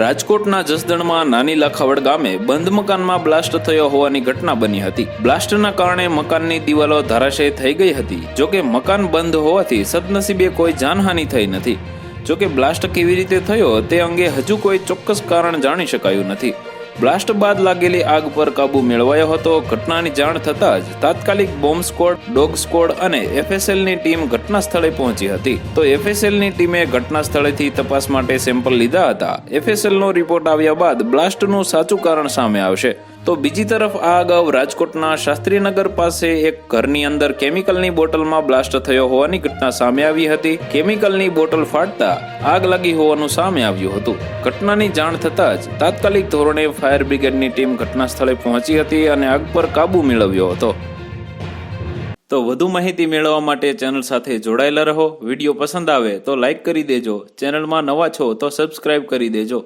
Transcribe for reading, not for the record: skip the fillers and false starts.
રાજકોટના જસદણમાં નાની લાખાવડ ગામે બંધ મકાનમાં બ્લાસ્ટ થયો હોવાની ઘટના બની હતી। બ્લાસ્ટના કારણે મકાનની દિવાલો ધરાશયી થઈ ગઈ હતી। જોકે મકાન બંધ હોવાથી સદનસીબે કોઈ જાનહાનિ થઈ નથી। જોકે બ્લાસ્ટ કેવી રીતે થયો તે અંગે હજુ કોઈ ચોક્કસ કારણ જાણી શકાયું નથી। બ્લાસ્ટ બાદ લાગેલી આગ પર કાબુ મેળવાયો હતો। ઘટનાની જાણ થતાં જ તાત્કાલિક બોમ્બ સ્ક્વોડ, ડોગ સ્ક્વોડ અને એફએસએલની ટીમ ઘટના સ્થળે પહોંચી હતી। તો એફએસએલની ટીમે ઘટના સ્થળેથી તપાસ માટે સેમ્પલ લીધા હતા। એફએસએલનો રિપોર્ટ આવ્યા બાદ બ્લાસ્ટનું સાચું કારણ સામે આવશે। તો બીજી તરફ આ અગાઉ રાજકોટના શાસ્ત્રીનગર પાસે એક ઘરની અંદર કેમિકલની બોટલમાં બ્લાસ્ટ થયો હોવાની ઘટના સામે આવી હતી। કેમિકલની બોટલ ફાટતા આગ લાગી હોવાનું સામે આવ્યું હતું। ઘટનાની જાણ થતાં જ તાત્કાલિક ધોરણે ફાયર બ્રિગેડની ટીમ ઘટના સ્થળે પહોંચી હતી અને આગ પર કાબુ મેળવ્યો હતો। તો વધુ માહિતી મેળવવા માટે ચેનલ સાથે જોડાયેલા રહો। વિડીયો પસંદ આવે તો લાઈક કરી દેજો। ચેનલમાં નવા છો તો સબસ્ક્રાઇબ કરી દેજો।